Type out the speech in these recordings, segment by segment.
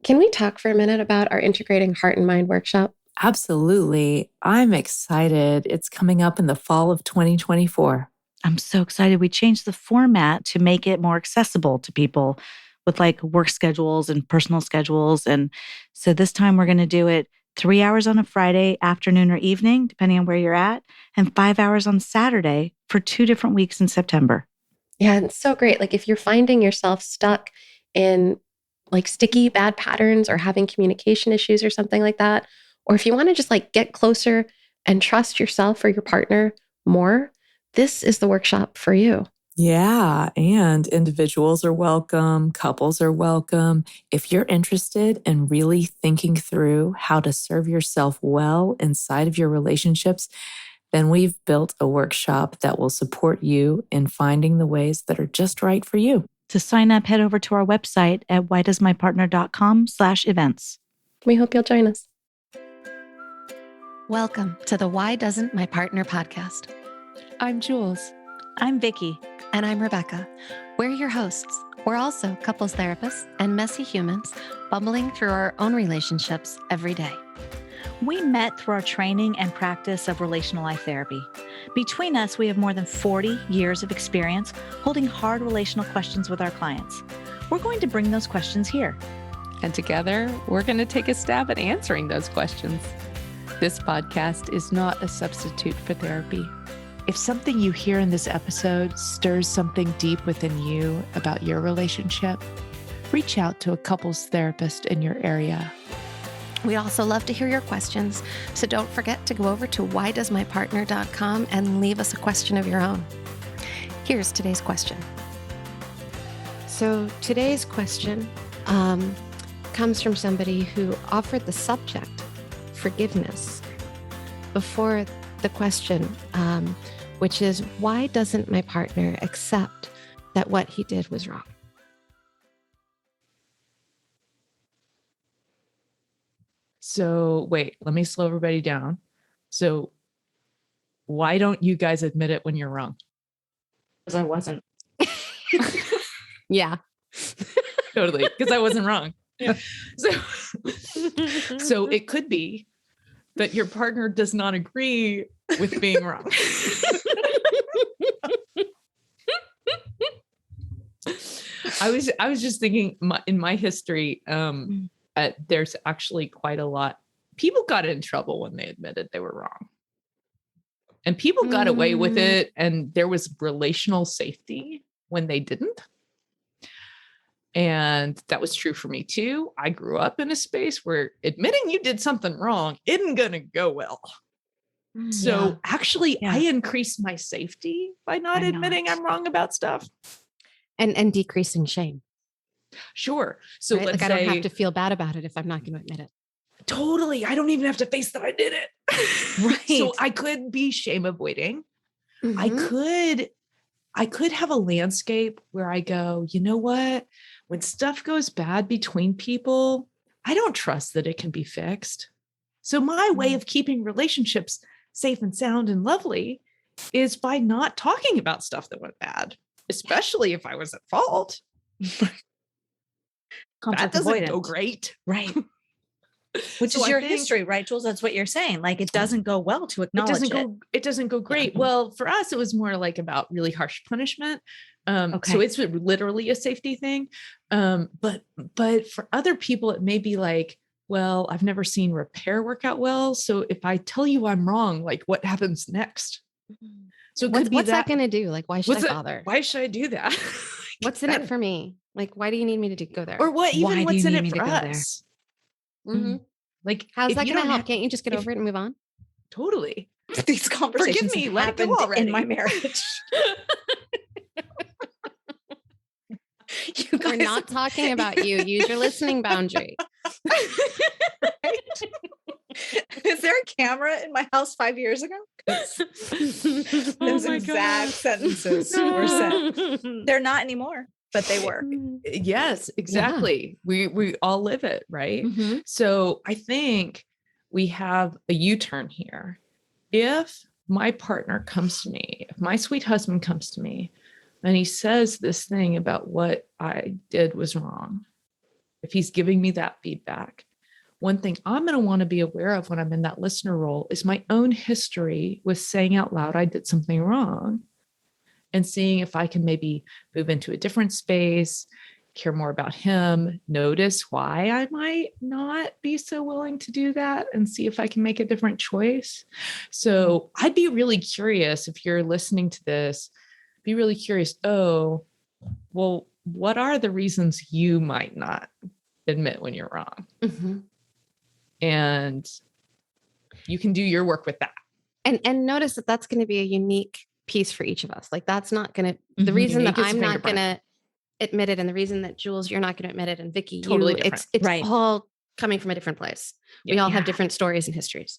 Can we talk for a minute about our Integrating Heart and Mind workshop? Absolutely. I'm excited. It's coming up in the fall of 2024. I'm so excited. We changed the format to make it more accessible to people with like work schedules and personal schedules. And so this time we're going to do it 3 hours on a Friday afternoon or evening, depending on where you're at, and 5 hours on Saturday for 2 different weeks in September. Yeah, it's so great. Like if you're finding yourself stuck in like sticky bad patterns or having communication issues or something like that, or if you want to just like get closer and trust yourself or your partner more, this is the workshop for you. Yeah, and individuals are welcome, couples are welcome. If you're interested in really thinking through how to serve yourself well inside of your relationships, then we've built a workshop that will support you in finding the ways that are just right for you. To sign up, head over to our website at whydoesmypartner.com/events. We hope you'll join us. Welcome to the Why Doesn't My Partner podcast. I'm Jules. I'm Vickey. And I'm Rebecca. We're your hosts. We're also couples therapists and messy humans bumbling through our own relationships every day. We met through our training and practice of relational life therapy. Between us, we have more than 40 years of experience holding hard relational questions with our clients. We're going to bring those questions here. And together, we're going to take a stab at answering those questions. This podcast is not a substitute for therapy. If something you hear in this episode stirs something deep within you about your relationship, reach out to a couples therapist in your area. We'd also love to hear your questions, so don't forget to go over to whydoesmypartner.com and leave us a question of your own. Here's today's question. So today's question comes from somebody who offered the subject, forgiveness, before the question, which is, why doesn't my partner accept that what he did was wrong? So wait, let me slow everybody down. So why don't you guys admit it when you're wrong? Because I wasn't. Yeah. Totally. Because I wasn't wrong. Yeah. So it could be that your partner does not agree with being wrong. I was just thinking in my history, there's actually quite a lot. People got in trouble when they admitted they were wrong. And people got away with it. And there was relational safety when they didn't. And that was true for me too. I grew up in a space where admitting you did something wrong isn't going to go well. So actually, I increased my safety by not admitting I'm wrong about stuff. And decreasing shame. Sure. So right? let's I don't have to feel bad about it if I'm not going to admit it. Totally. I don't even have to face that I did it. Right. So I could be shame avoiding. Mm-hmm. I could have a landscape where I go, you know what? When stuff goes bad between people, I don't trust that it can be fixed. So my way of keeping relationships safe and sound and lovely is by not talking about stuff that went bad, especially if I was at fault. That doesn't go great. Right. Which is your history, right, Jules? That's what you're saying. Like, it doesn't go well to acknowledge it. It doesn't go great. Yeah. Well, for us, it was more like about really harsh punishment. Okay. So it's literally a safety thing. But for other people, it may be like, well, I've never seen repair work out well. So if I tell you I'm wrong, like what happens next? So what's that going to do? Like, why should I bother? Why should I do that? What's in it for me? Like, why do you need me to go there? Or what's in it for us? Mm-hmm. Like, how's that going to help? Can't you just get over it and move on? Totally. These conversations Forgive me, let it go already. In my marriage. We're not talking about you. Use your listening boundary. Right? Is there a camera in my house 5 years ago? Those exact sentences were said. They're not anymore, but they were. Yes, exactly. Yeah. We all live it, right? Mm-hmm. So I think we have a U-turn here. If my partner comes to me, if my sweet husband comes to me and he says this thing about what I did was wrong, if he's giving me that feedback, one thing I'm going to want to be aware of when I'm in that listener role is my own history with saying out loud, I did something wrong, and seeing if I can maybe move into a different space, hear more about him, notice why I might not be so willing to do that, and see if I can make a different choice. So I'd be really curious if you're listening to this, be really curious. Oh, well, what are the reasons you might not admit when you're wrong? Mm-hmm. And you can do your work with that. And notice that that's going to be a unique piece for each of us. Like that's not going to, the reason that I'm not going to admit it, and the reason that Jules, you're not going to admit it, and Vicky, Totally different. It's Right. all coming from a different place. We all have different stories and histories.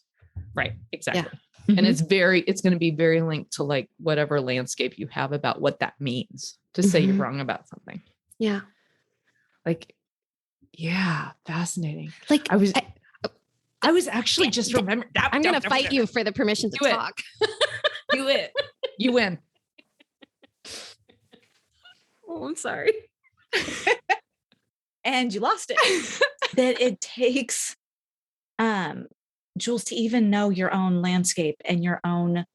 Right. Exactly. Yeah. And it's going to be very linked to like whatever landscape you have about what that means to say you're wrong about something. Yeah. Like, yeah, fascinating. Like I was actually just remembering. I'm going to fight you for the permission to talk. Do it. You win. Oh, I'm sorry. And you lost it. That it takes Jules, to even know your own landscape and your own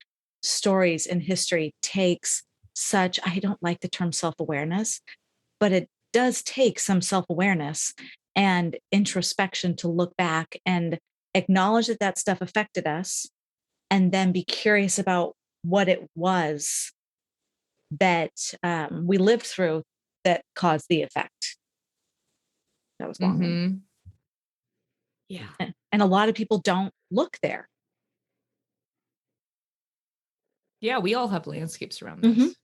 stories and history takes such, I don't like the term self-awareness, but it does take some self-awareness and introspection to look back and acknowledge that that stuff affected us, and then be curious about what it was that we lived through that caused the effect. That was long. Mm-hmm. Yeah. And a lot of people don't look there. Yeah, we all have landscapes around this.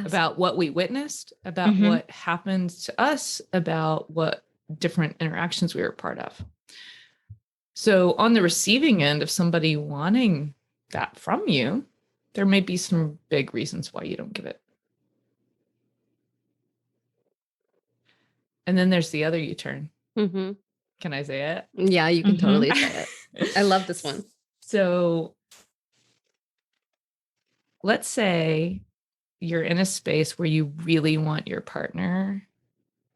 About what we witnessed, about what happened to us, about what different interactions we were part of. So on the receiving end of somebody wanting that from you, there may be some big reasons why you don't give it. And then there's the other U-turn. Mm-hmm. Can I say it? Yeah, you can totally say it. I love this one. So let's say you're in a space where you really want your partner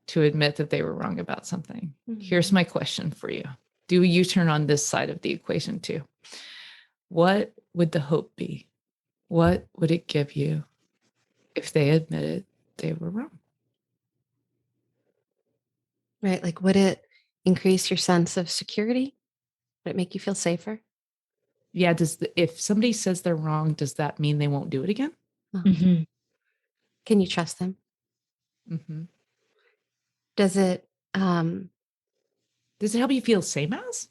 to admit that they were wrong about something. Here's my question for you. Do you turn on this side of the equation too? What would the hope be? What would it give you if they admitted they were wrong? Right. Like, would it increase your sense of security? Would it make you feel safer? Yeah. If somebody says they're wrong, does that mean they won't do it again? Mm-hmm. Can you trust them? Mm-hmm. Does it help you feel same as?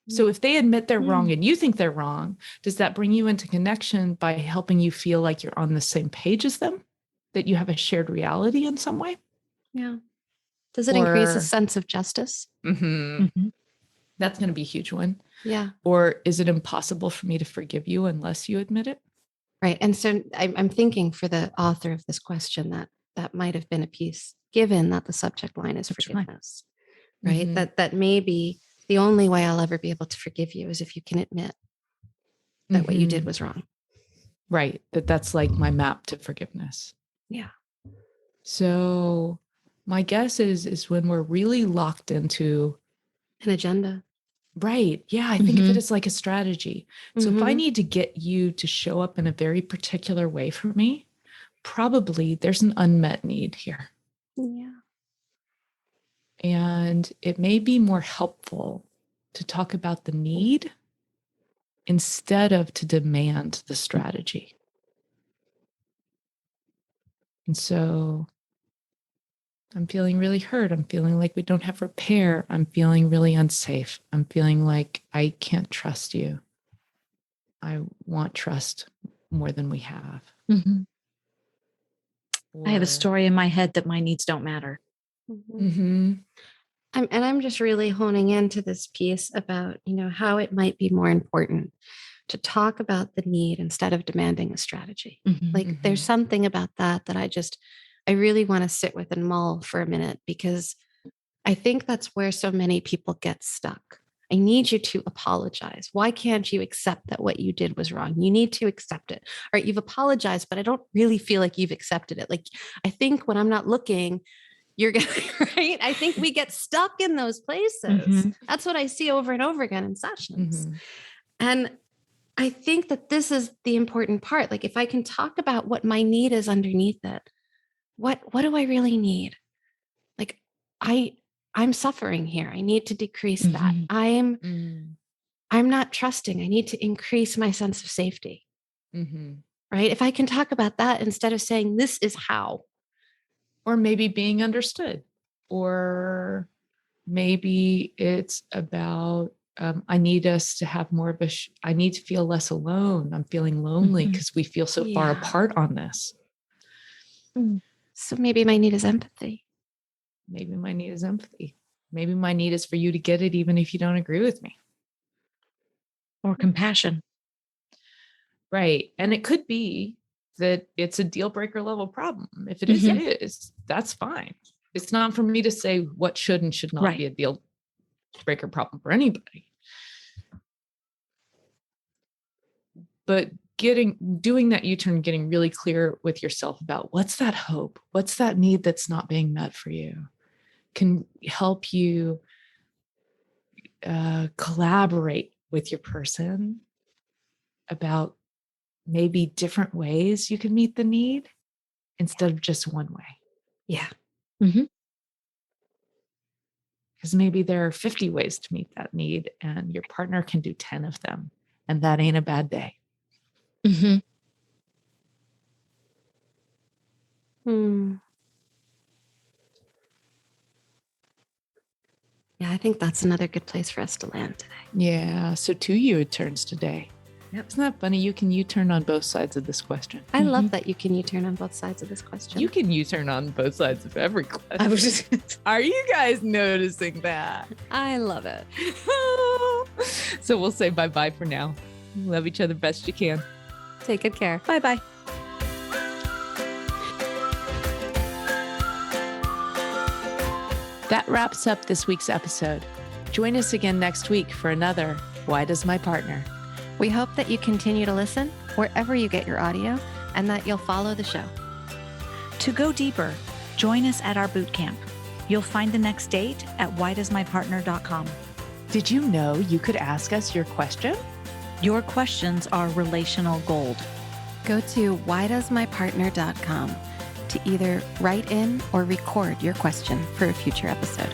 So if they admit they're wrong and you think they're wrong, does that bring you into connection by helping you feel like you're on the same page as them? That you have a shared reality in some way? Yeah. Does it increase a sense of justice? Mm-hmm. That's going to be a huge one. Yeah. Or is it impossible for me to forgive you unless you admit it? Right. And so I'm thinking for the author of this question that might have been a piece, given that the subject line is forgiveness, right? Mm-hmm. That maybe the only way I'll ever be able to forgive you is if you can admit that what you did was wrong. Right. That's like my map to forgiveness. Yeah. So my guess is when we're really locked into an agenda. Right. Yeah. I think of it as like a strategy. So if I need to get you to show up in a very particular way for me, probably there's an unmet need here. Yeah. And it may be more helpful to talk about the need instead of to demand the strategy. And so I'm feeling really hurt. I'm feeling like we don't have repair. I'm feeling really unsafe. I'm feeling like I can't trust you. I want trust more than we have. Mm-hmm. I have a story in my head that my needs don't matter. Mm-hmm. I'm just really honing into this piece about, how it might be more important to talk about the need instead of demanding a strategy. Like there's something about that I really want to sit with and mull for a minute, because I think that's where so many people get stuck. I need you to apologize. Why can't you accept that what you did was wrong? You need to accept it. All right, you've apologized, but I don't really feel like you've accepted it. Like, I think when I'm not looking, you're going to, right? I think we get stuck in those places. Mhm. That's what I see over and over again in sessions. Mhm. And I think that this is the important part. Like, if I can talk about what my need is underneath it, what do I really need? Like, I'm suffering here. I need to decrease that. Mhm. I'm not trusting. I need to increase my sense of safety. Right? If I can talk about that instead of saying this is how. Or maybe being understood, or maybe it's about I need us to have more of I need to feel less alone. I'm feeling lonely Mhm. because we feel so far Yeah. apart on this. So maybe my need is empathy. Maybe my need is empathy. Maybe my need is for you to get it even if you don't agree with me. Or compassion. Right. And it could be that it's a deal breaker level problem. If it is, Mhm. it is. That's fine. It's not for me to say what should and should not Right. be a deal breaker problem for anybody. But doing that U-turn, getting really clear with yourself about what's that hope, what's that need that's not being met for you, can help you collaborate with your person about maybe different ways you can meet the need instead of just one way. Yeah. Mhm. Because maybe there are 50 ways to meet that need and your partner can do 10 of them. And that ain't a bad day. Mhm. Yeah, I think that's another good place for us to land today. Yeah. So 2 U-turns today. Yep. Isn't that funny? You can U-turn on both sides of this question. I love that you can U-turn on both sides of this question. You can U-turn on both sides of every question. I was just, Are you guys noticing that? I love it. So we'll say bye-bye for now. Love each other best you can. Take good care. Bye-bye. That wraps up this week's episode. Join us again next week for another Why Does My Partner? We hope that you continue to listen wherever you get your audio and that you'll follow the show. To go deeper, join us at our boot camp. You'll find the next date at whydoesmypartner.com. Did you know you could ask us your question? Your questions are relational gold. Go to whydoesmypartner.com to either write in or record your question for a future episode.